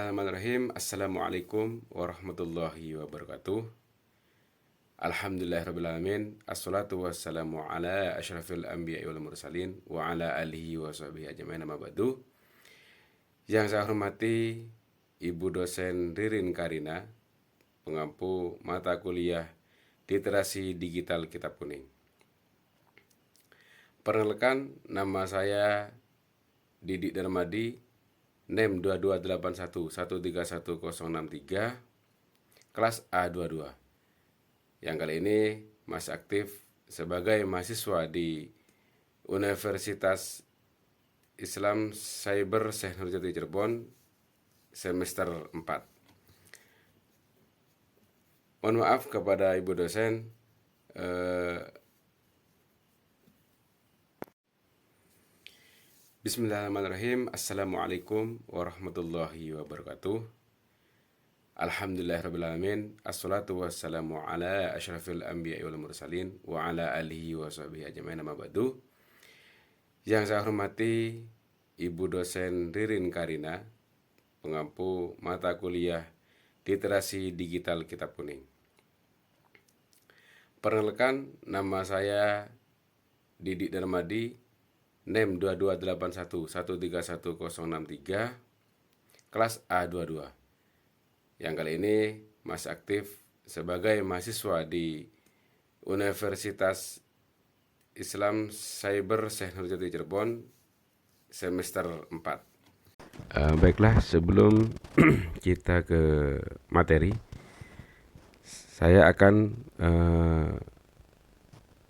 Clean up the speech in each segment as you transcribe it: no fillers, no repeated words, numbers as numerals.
Bismillahirrahmanirrahim. Assalamualaikum warahmatullahi wabarakatuh. Alhamdulillahirrabbilalamin. Assalatu wassalamu ala asyrafil anbiya wal mursalin wa ala alihi wa sahbihi ajma'in, amma ba'du. Yang saya hormati Ibu dosen Ririn Karina, pengampu mata kuliah Literasi Digital Kitab Kuning. Perkenalkan, nama saya Didik Darmadi, NEM 2281131063, kelas A22. Yang kali ini masih aktif sebagai mahasiswa di Universitas Islam Cyber Syekh Nurjati Cirebon semester 4. Mohon maaf kepada Ibu dosen, Bismillahirrahmanirrahim. Assalamualaikum warahmatullahi wabarakatuh. Alhamdulillahirrabbilalamin. Assalatu wassalamu ala asyrafil anbiya wal mursalin wa ala alihi wa sahbihi ajma'in, amma ba'du. Yang saya hormati Ibu dosen Ririn Karina, pengampu mata kuliah Literasi Digital Kitab Kuning. Perkenalkan, nama saya Didik Darmadi, NEM 2281131063, kelas A22. Yang kali ini masih aktif sebagai mahasiswa di Universitas Islam Cyber Syekh Nurjati Cirebon semester 4. Baiklah, sebelum kita ke materi, saya akan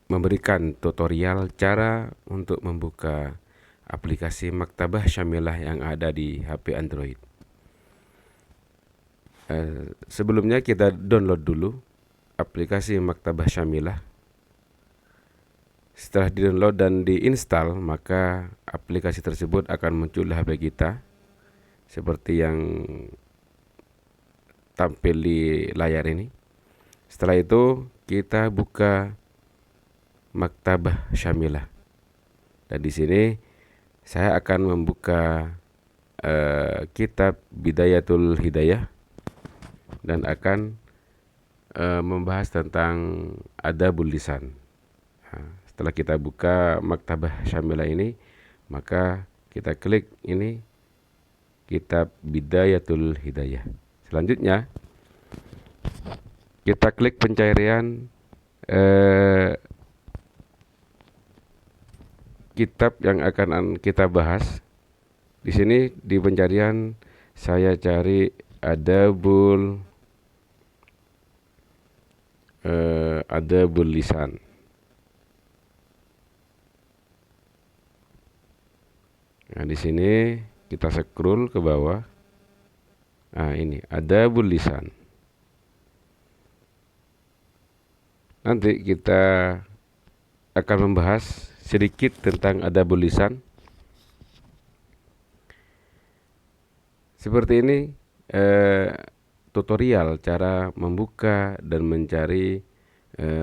memberikan tutorial cara untuk membuka aplikasi Maktabah Syamilah yang ada di HP Android. Sebelumnya kita download dulu aplikasi Maktabah Syamilah. Setelah di-download dan diinstal, maka aplikasi tersebut akan muncul di HP kita seperti yang tampil di layar ini. Setelah itu kita buka Maktabah Syamilah. Dan di sini saya akan membuka kitab Bidayatul Hidayah dan akan membahas tentang Adabul Lisan. Nah, setelah kita buka Maktabah Syamilah ini, maka kita klik ini kitab Bidayatul Hidayah. Selanjutnya kita klik pencarian kitab yang akan kita bahas. Di sini di pencarian saya cari Adabul Lisan. Nah, di sini kita scroll ke bawah. Nah, ini Adabul Lisan. Nanti kita akan membahas sedikit tentang Adabul Lisan. Seperti ini tutorial cara membuka dan mencari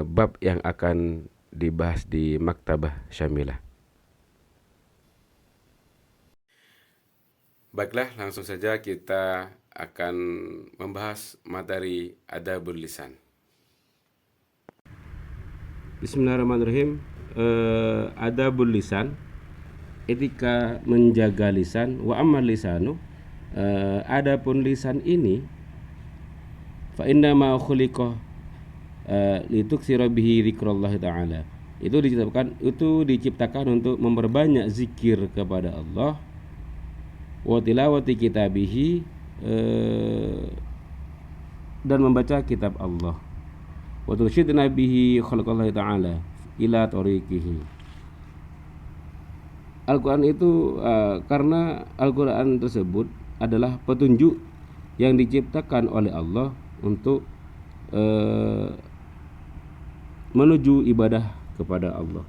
bab yang akan dibahas di Maktabah Syamilah. Baiklah, langsung saja kita akan membahas materi Adabul Lisan. Bismillahirrahmanirrahim. Adabul lisan, etika menjaga lisan. Wa ammal lisanu, adapun lisan ini, fa inna ma khuliqa lituksira bihi dzikrullah ta'ala. Itu diciptakan untuk memperbanyak zikir kepada Allah, wa tilawati kitabihi, dan membaca kitab Allah, wa tursyidna bihi khalqallah ta'ala ila tariqihi. Al-Quran itu karena Al-Quran tersebut adalah petunjuk yang diciptakan oleh Allah untuk menuju ibadah kepada Allah.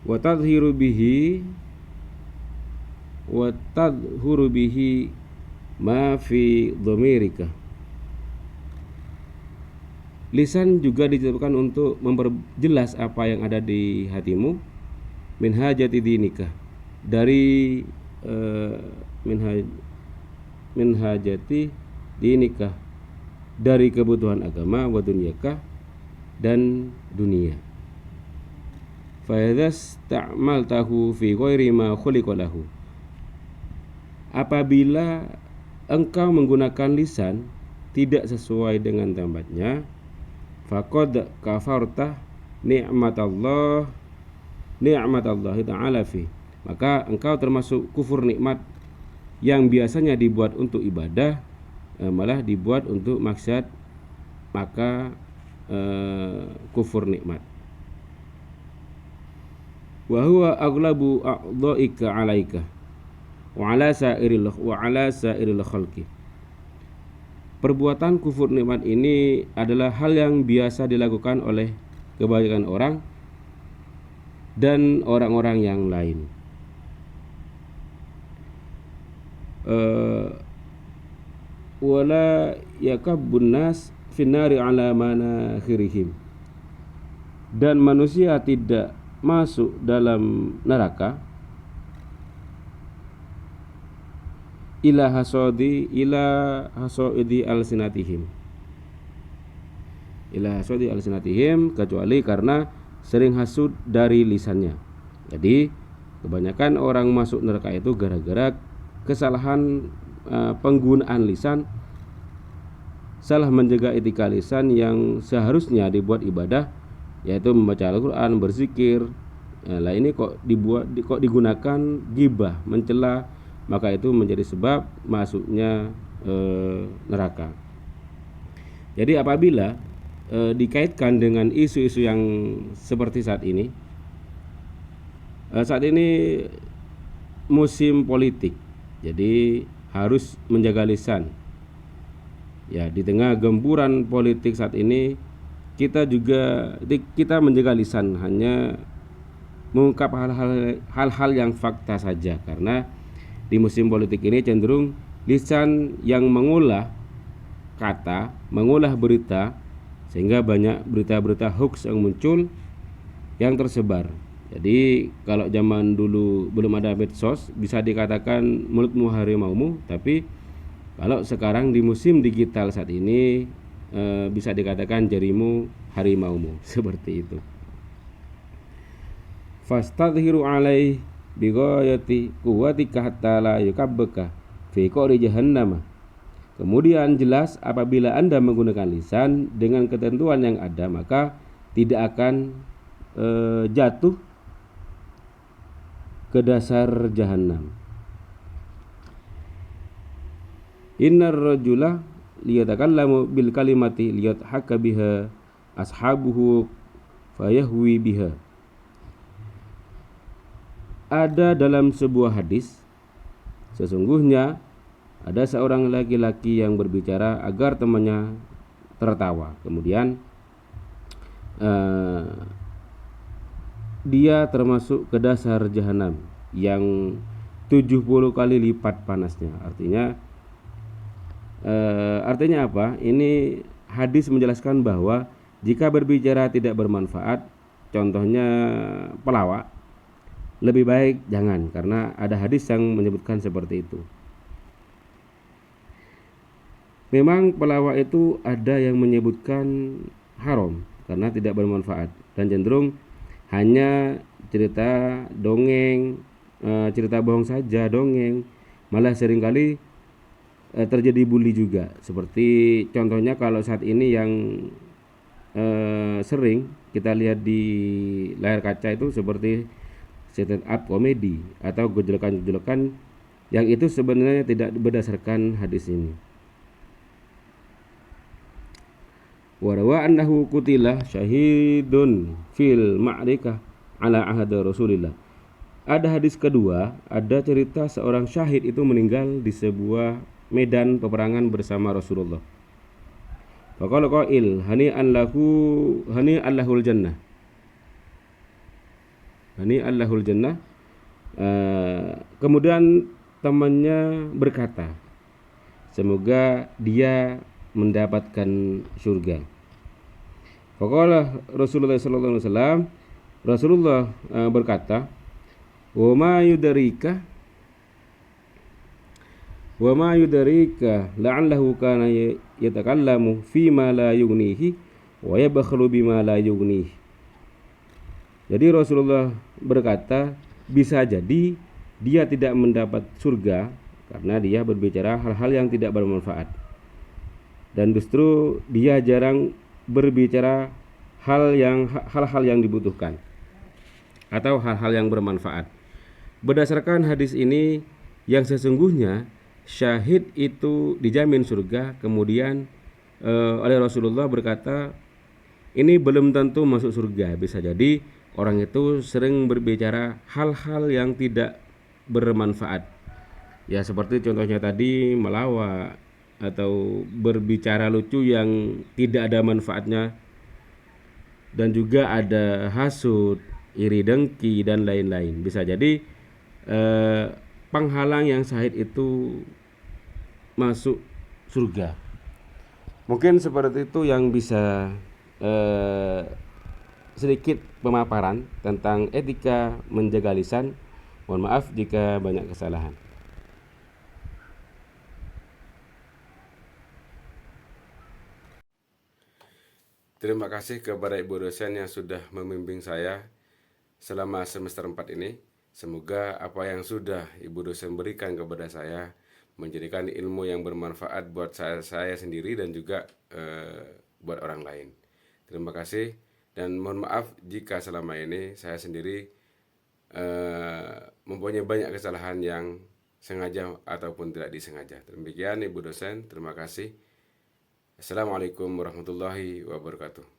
Wa tadhhiru bihi ma fi dhamirika. Lisan juga diciptakan untuk memperjelas apa yang ada di hatimu, min hajati dinika, dari min hajati dinikah, dari kebutuhan agama, wa dunyakah, dan dunia. Fa idza ista'maltahu fi ghairi ma khuliqa lahu, apabila engkau menggunakan lisan tidak sesuai dengan tempatnya, faqad kafarta ni'matallahi ta'ala fi, maka engkau termasuk kufur nikmat yang biasanya dibuat untuk ibadah, malah dibuat untuk maksud, maka kufur nikmat. Wa huwa aghlabu a'dha'ika 'alaika wa 'ala sa'iril khalqi. Perbuatan kufur nikmat ini adalah hal yang biasa dilakukan oleh kebanyakan orang dan orang-orang yang lain. Wala yakabbun nas finnari ala manakhirihim, dan manusia tidak masuk dalam neraka ila hasodi alsinatihim, kecuali karena sering hasud dari lisannya. Jadi kebanyakan orang masuk neraka itu gara-gara kesalahan penggunaan lisan, salah menjaga etika lisan yang seharusnya dibuat ibadah, yaitu membaca Al-Quran, berzikir. Lah ini kok digunakan gibah, mencela, maka itu menjadi sebab masuknya neraka. Jadi apabila dikaitkan dengan isu-isu yang seperti saat ini musim politik, jadi harus menjaga lisan. Ya, di tengah gempuran politik saat ini, kita menjaga lisan, hanya mengungkap hal-hal yang fakta saja, karena di musim politik ini cenderung lisan yang mengolah kata, mengolah berita, sehingga banyak berita-berita hoax yang muncul, yang tersebar. Jadi kalau zaman dulu belum ada medsos, bisa dikatakan mulutmu harimaumu, tapi kalau sekarang di musim digital saat ini bisa dikatakan jarimu harimaumu, seperti itu. Fastadhiru alaih bighayati quwwatika hatta la yukabbaka fi qari jahannam. Kemudian jelas apabila Anda menggunakan lisan dengan ketentuan yang ada, maka tidak akan jatuh ke dasar jahanam. Innar rajula liyatakallamu bil kalimati liyathaka biha ashabuhu fayahwi biha. Ada dalam sebuah hadis, sesungguhnya ada seorang laki-laki yang berbicara agar temannya tertawa. Kemudian dia termasuk ke dasar jahanam yang 70 kali lipat panasnya. Artinya apa? Ini hadis menjelaskan bahwa jika berbicara tidak bermanfaat, contohnya pelawak, lebih baik jangan, karena ada hadis yang menyebutkan seperti itu. Memang pelawak itu ada yang menyebutkan haram karena tidak bermanfaat dan cenderung hanya cerita dongeng, cerita bohong saja, dongeng. Malah seringkali terjadi bully juga. Seperti contohnya kalau saat ini yang sering kita lihat di layar kaca itu seperti stand up komedi atau gejolokan-gejolokan yang itu sebenarnya tidak berdasarkan hadis ini. Warawa annahu qutila syahidun fil ma'rikah ala ahad Rasulillah. Ada hadis kedua, ada cerita seorang syahid itu meninggal di sebuah medan peperangan bersama Rasulullah. Faqala qail hani'an lahul jannah. Hani'allahul jannah. Kemudian temannya berkata, semoga dia mendapatkan surga. Faqala Rasulullah sallallahu alaihi wasallam, Rasulullah berkata, wa ma yudarika, Wa ma yudrika la'allahu kana yatakallamu fima la yughnihi wa yabkhalu bima la yughnihi. Jadi Rasulullah berkata, bisa jadi dia tidak mendapat surga karena dia berbicara hal-hal yang tidak bermanfaat. Dan justru dia jarang berbicara hal-hal yang dibutuhkan atau hal-hal yang bermanfaat. Berdasarkan hadis ini, yang sesungguhnya syahid itu dijamin surga. Kemudian oleh Rasulullah berkata, ini belum tentu masuk surga. Bisa jadi orang itu sering berbicara hal-hal yang tidak bermanfaat. Ya seperti contohnya tadi melawak atau berbicara lucu yang tidak ada manfaatnya, dan juga ada hasut, iri dengki dan lain-lain. Bisa jadi penghalang yang syahid itu masuk surga. Mungkin seperti itu yang bisa sedikit pemaparan tentang etika menjaga lisan. Mohon maaf jika banyak kesalahan. Terima kasih kepada Ibu dosen yang sudah membimbing saya selama semester 4 ini. Semoga apa yang sudah Ibu dosen berikan kepada saya menjadikan ilmu yang bermanfaat buat saya sendiri dan juga buat orang lain. Terima kasih dan mohon maaf jika selama ini saya sendiri mempunyai banyak kesalahan yang sengaja ataupun tidak disengaja. Demikian Ibu dosen, terima kasih. Assalamualaikum warahmatullahi wabarakatuh.